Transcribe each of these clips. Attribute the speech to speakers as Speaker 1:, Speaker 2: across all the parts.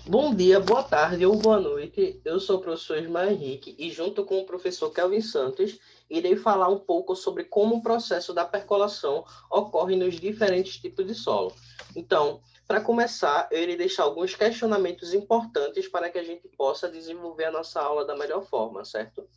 Speaker 1: Bom dia, boa tarde ou boa noite. Eu sou o professor Ismael Henrique e, junto com o professor Kelvin Santos, irei falar um pouco sobre como o processo da percolação ocorre nos diferentes tipos de solo. Então, para começar, eu irei deixar alguns questionamentos importantes para que a gente possa desenvolver a nossa aula da melhor forma, certo?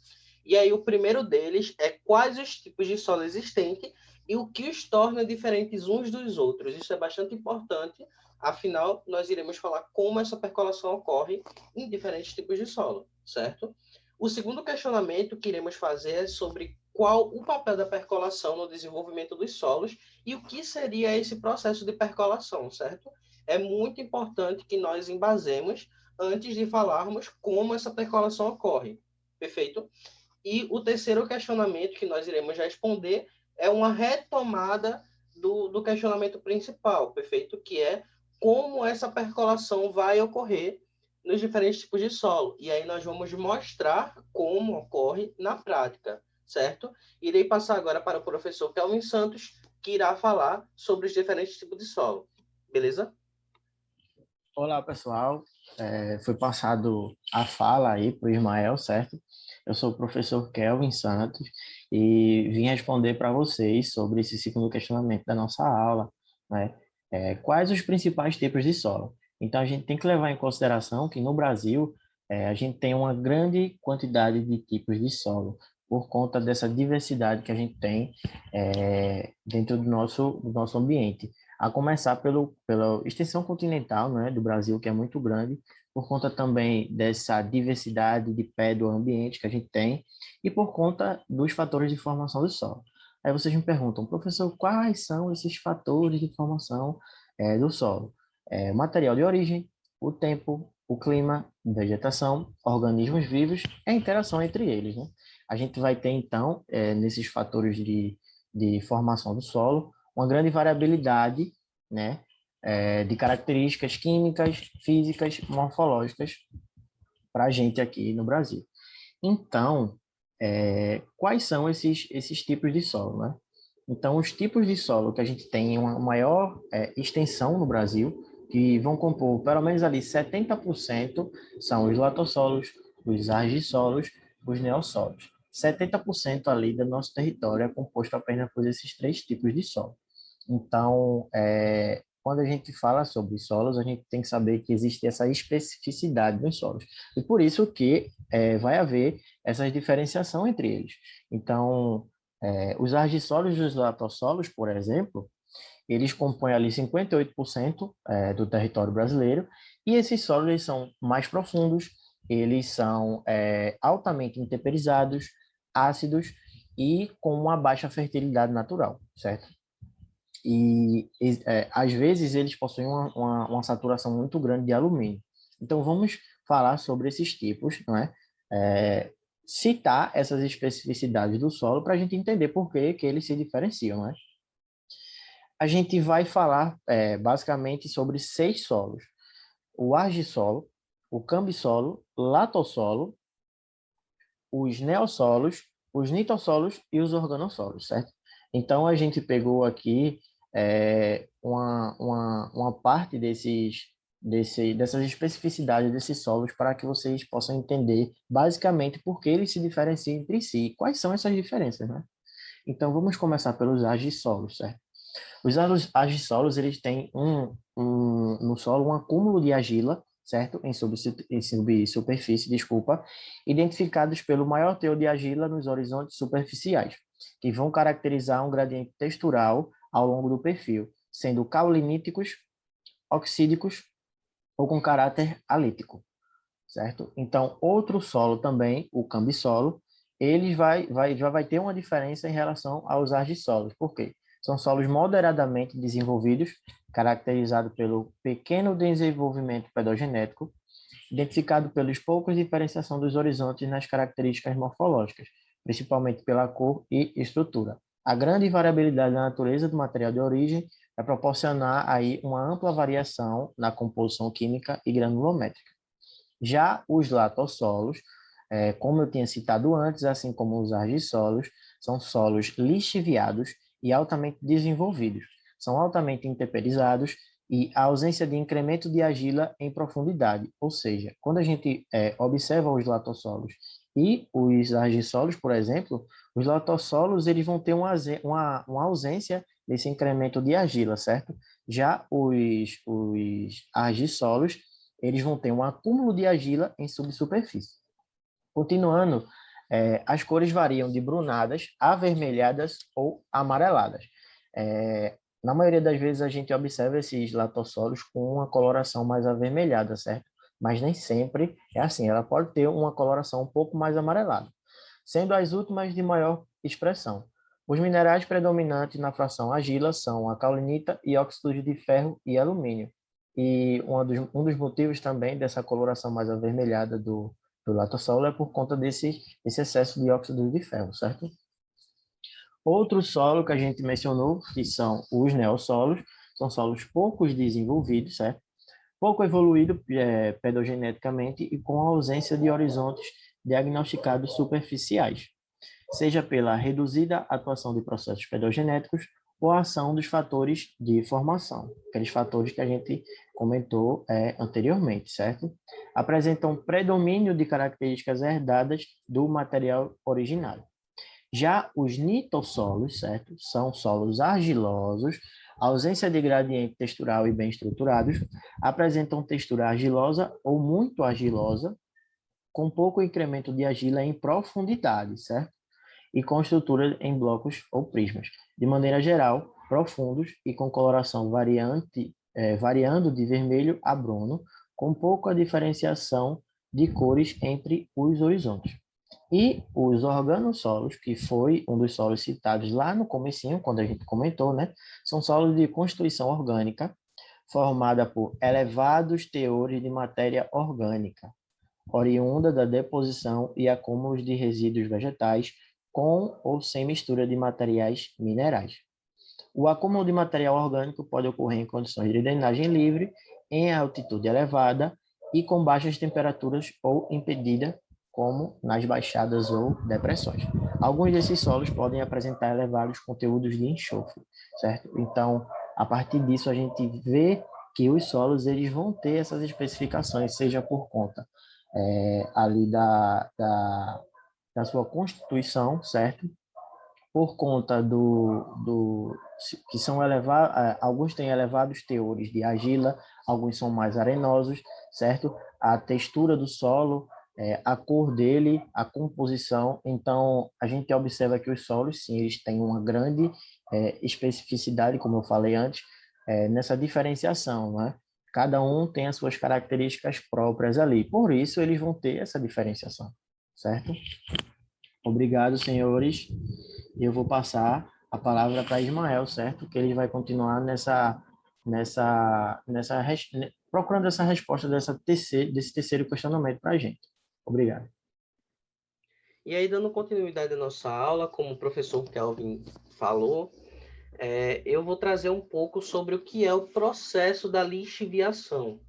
Speaker 1: E aí, o primeiro deles é quais os tipos de solo existentes e o que os torna diferentes uns dos outros. Isso é bastante importante, afinal, nós iremos falar como essa percolação ocorre em diferentes tipos de solo, certo? O segundo questionamento que iremos fazer é sobre qual o papel da percolação no desenvolvimento dos solos e o que seria esse processo de percolação, certo? É muito importante que nós embasemos antes de falarmos como essa percolação ocorre. Perfeito? E o terceiro questionamento que nós iremos responder é uma retomada do questionamento principal, perfeito? Que é como essa percolação vai ocorrer nos diferentes tipos de solo. E aí nós vamos mostrar como ocorre na prática, certo? Irei passar agora para o professor Kelvin Santos, que irá falar sobre os diferentes tipos de solo. Beleza?
Speaker 2: Olá, pessoal. Foi passado a fala aí para o Ismael, certo? Eu sou o professor Kelvin Santos e vim responder para vocês sobre esse segundo questionamento da nossa aula, né? Quais os principais tipos de solo? Então, a gente tem que levar em consideração que no Brasil, a gente tem uma grande quantidade de tipos de solo, por conta dessa diversidade que a gente tem dentro do nosso ambiente. A começar pela extensão continental, né, do Brasil, que é muito grande, por conta também dessa diversidade de pé do ambiente que a gente tem e por conta dos fatores de formação do solo. Aí vocês me perguntam, professor, quais são esses fatores de formação do solo? Material de origem, o tempo, o clima, vegetação, organismos vivos e a interação entre eles, né? A gente vai ter, então, nesses fatores de formação do solo, uma grande variabilidade, né, de características químicas, físicas, morfológicas para a gente aqui no Brasil. Então, quais são esses tipos de solo, né? Então, os tipos de solo que a gente tem uma maior extensão no Brasil, que vão compor pelo menos ali 70%, são os latossolos, os argissolos, os neossolos. 70% ali do nosso território é composto apenas por esses três tipos de solo. Então, quando a gente fala sobre solos, a gente tem que saber que existe essa especificidade nos solos. E por isso que vai haver essa diferenciação entre eles. Então, os argissolos e os latossolos, por exemplo, eles compõem ali 58% do território brasileiro, e esses solos eles são mais profundos, eles são altamente intemperizados, ácidos e com uma baixa fertilidade natural, certo? Às vezes eles possuem uma saturação muito grande de alumínio. Então vamos falar sobre esses tipos, não é? Citar essas especificidades do solo para a gente entender por que eles se diferenciam, não é? A gente vai falar basicamente sobre 6 solos: o argissolo, o cambissolo, latossolo, os neossolos, os nitossolos e os organossolos, certo? Então, a gente pegou aqui uma parte dessas especificidades desses solos para que vocês possam entender basicamente por que eles se diferenciam entre si, quais são essas diferenças, né? Então, vamos começar pelos argissolos, certo? Os argissolos, eles têm no solo um acúmulo de argila, certo? Em subsuperfície, desculpa, identificados pelo maior teor de argila nos horizontes superficiais, que vão caracterizar um gradiente textural ao longo do perfil, sendo cauliníticos, oxídicos ou com caráter alítico, certo? Então, outro solo também, o cambissolo, ele já vai ter uma diferença em relação aos argissolos. Por quê? São solos moderadamente desenvolvidos, caracterizados pelo pequeno desenvolvimento pedogenético, identificado pelos poucos diferenciação dos horizontes nas características morfológicas, principalmente pela cor e estrutura. A grande variabilidade da natureza do material de origem vai proporcionar aí uma ampla variação na composição química e granulométrica. Já os latossolos, como eu tinha citado antes, assim como os argissolos, são solos lixiviados e altamente desenvolvidos. São altamente intemperizados e a ausência de incremento de argila em profundidade. Ou seja, quando a gente observa os latossolos e os argissolos, por exemplo, os latossolos eles vão ter uma ausência desse incremento de argila, certo? Já os argissolos, eles vão ter um acúmulo de argila em subsuperfície. Continuando, as cores variam de brunadas, avermelhadas ou amareladas. Na maioria das vezes a gente observa esses latossolos com uma coloração mais avermelhada, certo? Mas nem sempre é assim, ela pode ter uma coloração um pouco mais amarelada, sendo as últimas de maior expressão. Os minerais predominantes na fração argila são a caulinita e óxidos de ferro e alumínio. E um dos motivos também dessa coloração mais avermelhada do latossolo é por conta desse excesso de óxido de ferro, certo? Outro solo que a gente mencionou, que são os neossolos, são solos pouco desenvolvidos, certo? Pouco evoluído pedogeneticamente e com ausência de horizontes diagnosticados superficiais, seja pela reduzida atuação de processos pedogenéticos ou a ação dos fatores de formação, aqueles fatores que a gente comentou anteriormente, certo? Apresentam predomínio de características herdadas do material originário. Já os nitossolos, certo? São solos argilosos, ausência de gradiente textural e bem estruturados, apresentam textura argilosa ou muito argilosa, com pouco incremento de argila em profundidade, certo? E com estrutura em blocos ou prismas. De maneira geral, profundos e com coloração variando de vermelho a bruno, com pouca diferenciação de cores entre os horizontes. E os organossolos, que foi um dos solos citados lá no comecinho, quando a gente comentou, né? São solos de constituição orgânica, formada por elevados teores de matéria orgânica, oriunda da deposição e acúmulos de resíduos vegetais, com ou sem mistura de materiais minerais. O acúmulo de material orgânico pode ocorrer em condições de drenagem livre, em altitude elevada e com baixas temperaturas ou impedida, como nas baixadas ou depressões. Alguns desses solos podem apresentar elevados conteúdos de enxofre, certo? Então, a partir disso, a gente vê que os solos eles vão ter essas especificações, seja por conta ali da sua constituição, certo? Por conta que são elevados, alguns têm elevados teores de argila, alguns são mais arenosos, certo? A textura do solo, a cor dele, a composição. Então, a gente observa que os solos, sim, eles têm uma grande especificidade, como eu falei antes, nessa diferenciação, né? Cada um tem as suas características próprias ali. Por isso, eles vão ter essa diferenciação, certo? Obrigado, senhores. Eu vou passar a palavra para Ismael, certo? Que ele vai continuar procurando essa resposta desse terceiro questionamento para a gente. Obrigado.
Speaker 1: E aí, dando continuidade à nossa aula, como o professor Kelvin falou, eu vou trazer um pouco sobre o que é o processo da lixiviação,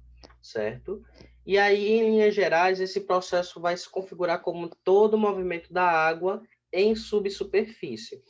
Speaker 1: certo? E aí, em linhas gerais, esse processo vai se configurar como todo o movimento da água em subsuperfície.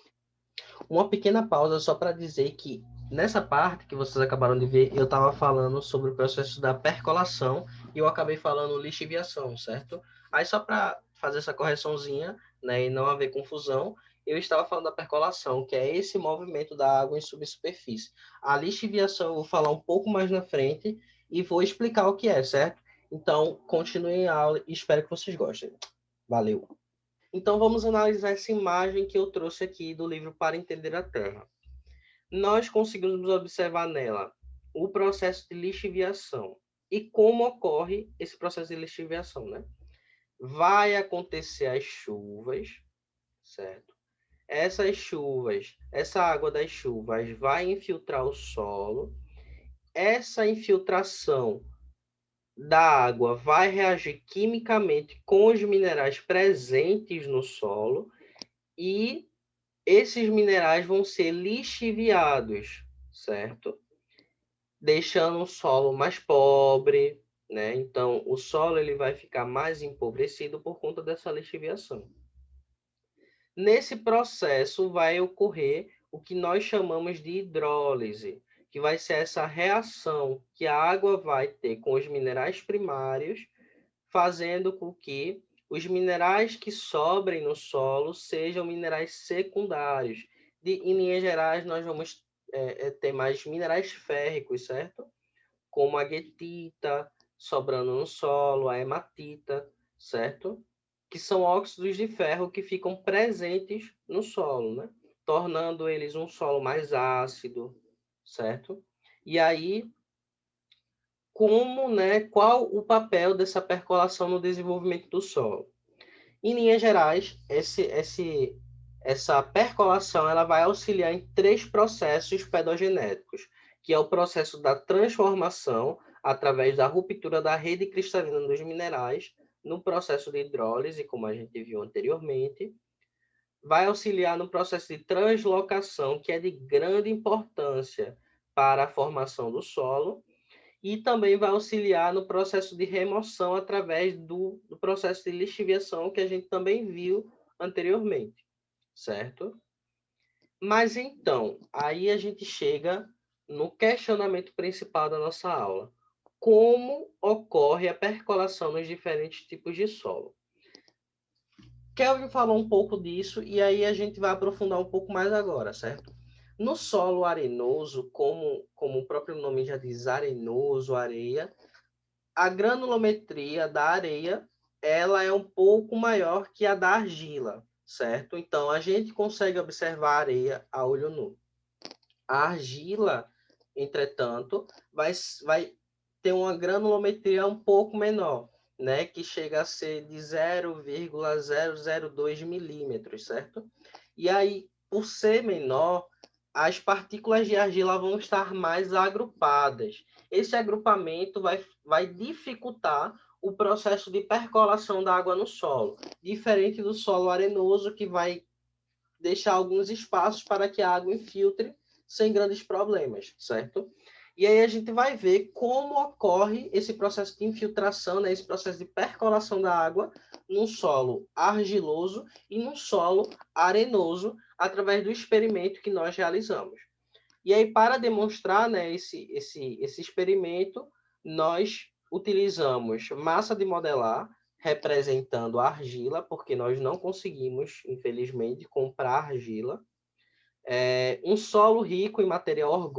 Speaker 1: Uma pequena pausa só para dizer que nessa parte que vocês acabaram de ver, eu estava falando sobre o processo da percolação e eu acabei falando lixiviação, certo? Aí só para fazer essa correçãozinha, né, e não haver confusão, eu estava falando da percolação, que é esse movimento da água em subsuperfície. A lixiviação eu vou falar um pouco mais na frente e vou explicar o que é, certo? Então, continuem a aula e espero que vocês gostem. Valeu! Então, vamos analisar essa imagem que eu trouxe aqui do livro Para Entender a Terra. Nós conseguimos observar nela o processo de lixiviação e como ocorre esse processo de lixiviação, né? Vai acontecer as chuvas, certo? Essas chuvas, essa água das chuvas vai infiltrar o solo. Essa infiltração da água vai reagir quimicamente com os minerais presentes no solo e esses minerais vão ser lixiviados, certo? Deixando o solo mais pobre, né? Então, o solo ele vai ficar mais empobrecido por conta dessa lixiviação. Nesse processo vai ocorrer o que nós chamamos de hidrólise, que vai ser essa reação que a água vai ter com os minerais primários, fazendo com que os minerais que sobrem no solo sejam minerais secundários. Em linhas gerais, nós vamos ter mais minerais férricos, certo? Como a guetita sobrando no solo, a hematita, certo? Que são óxidos de ferro que ficam presentes no solo, né? Tornando eles um solo mais ácido, certo? E aí, como, né, qual o papel dessa percolação no desenvolvimento do solo? Em linhas gerais, essa percolação ela vai auxiliar em três processos pedogenéticos, que é o processo da transformação através da ruptura da rede cristalina dos minerais, no processo de hidrólise, como a gente viu anteriormente, vai auxiliar no processo de translocação, que é de grande importância para a formação do solo, e também vai auxiliar no processo de remoção através do processo de lixiviação que a gente também viu anteriormente, certo? Mas então, aí a gente chega no questionamento principal da nossa aula. Como ocorre a percolação nos diferentes tipos de solo? Kelvin falou um pouco disso e aí a gente vai aprofundar um pouco mais agora, certo? No solo arenoso, como o próprio nome já diz, arenoso, areia, a granulometria da areia ela é um pouco maior que a da argila, certo? Então, a gente consegue observar a areia a olho nu. A argila, entretanto, vai ter uma granulometria um pouco menor, né? Que chega a ser de 0,002 milímetros, certo? E aí, por ser menor, as partículas de argila vão estar mais agrupadas. Esse agrupamento vai dificultar o processo de percolação da água no solo, diferente do solo arenoso, que vai deixar alguns espaços para que a água infiltre sem grandes problemas, certo? E aí a gente vai ver como ocorre esse processo de infiltração, né, esse processo de percolação da água num solo argiloso e num solo arenoso, através do experimento que nós realizamos. E aí, para demonstrar, né, esse experimento, nós utilizamos massa de modelar, representando a argila, porque nós não conseguimos, infelizmente, comprar argila. Um solo rico em material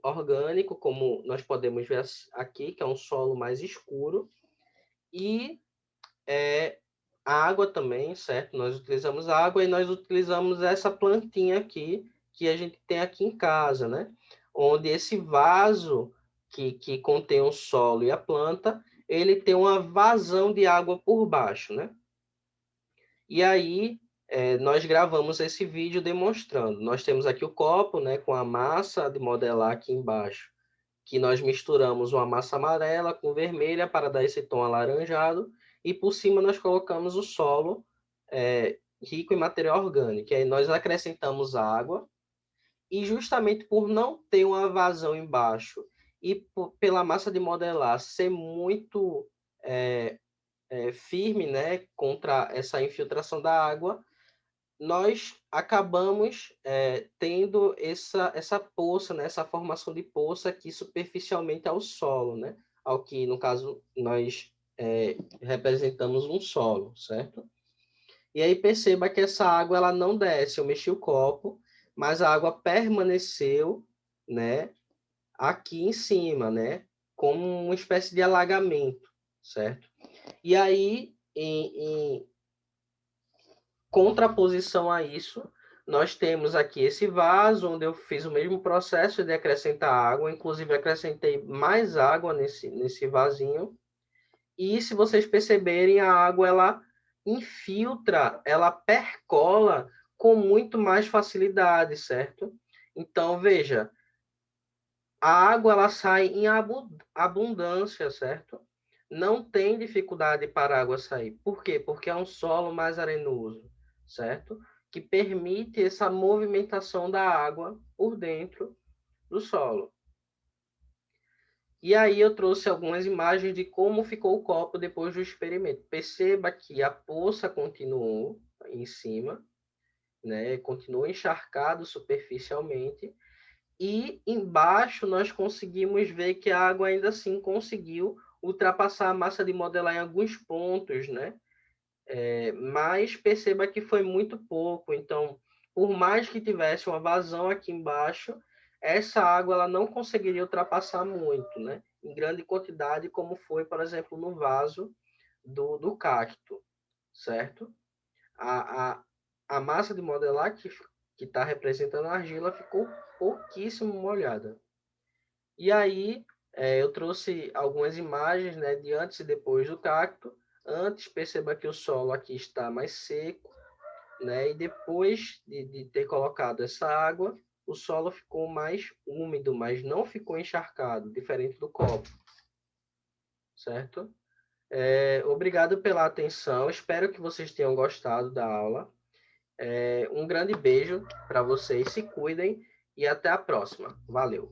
Speaker 1: orgânico, como nós podemos ver aqui, que é um solo mais escuro, e a água também, certo? Nós utilizamos água e nós utilizamos essa plantinha aqui, que a gente tem aqui em casa, né? Onde esse vaso que contém o solo e a planta, ele tem uma vazão de água por baixo, né? E aí, nós gravamos esse vídeo demonstrando. Nós temos aqui o copo, né, com a massa de modelar aqui embaixo, que nós misturamos uma massa amarela com vermelha para dar esse tom alaranjado, e por cima nós colocamos o solo rico em material orgânico. E aí nós acrescentamos água, e justamente por não ter uma vazão embaixo e pela massa de modelar ser muito firme, né, contra essa infiltração da água, nós acabamos tendo essa poça, né, essa formação de poça aqui superficialmente ao solo, né, ao que, no caso, nós representamos um solo, certo? E aí perceba que essa água ela não desce, eu mexi o copo, mas a água permaneceu, né, aqui em cima, né, como uma espécie de alagamento, certo? E aí, em contraposição a isso, nós temos aqui esse vaso, onde eu fiz o mesmo processo de acrescentar água, inclusive acrescentei mais água nesse vasinho. E se vocês perceberem, a água ela infiltra, ela percola com muito mais facilidade, certo? Então, veja, a água ela sai em abundância, certo? Não tem dificuldade para a água sair. Por quê? Porque é um solo mais arenoso, certo? Que permite essa movimentação da água por dentro do solo. E aí eu trouxe algumas imagens de como ficou o copo depois do experimento. Perceba que a poça continuou em cima, né? Continuou encharcado superficialmente, E embaixo nós conseguimos ver que a água ainda assim conseguiu ultrapassar a massa de modelar em alguns pontos, né? Mas perceba que foi muito pouco. Então, por mais que tivesse uma vazão aqui embaixo, essa água ela não conseguiria ultrapassar muito, né? Em grande quantidade, como foi, por exemplo, no vaso do cacto, certo? A, a, a massa de modelar que está representando a argila ficou pouquíssimo molhada. E aí, eu trouxe algumas imagens, né, de antes e depois do cacto. Antes, perceba que o solo aqui está mais seco, né, e depois de ter colocado essa água, o solo ficou mais úmido, mas não ficou encharcado, diferente do copo, certo? Obrigado pela atenção, espero que vocês tenham gostado da aula. Um grande beijo para vocês, se cuidem e até a próxima. Valeu!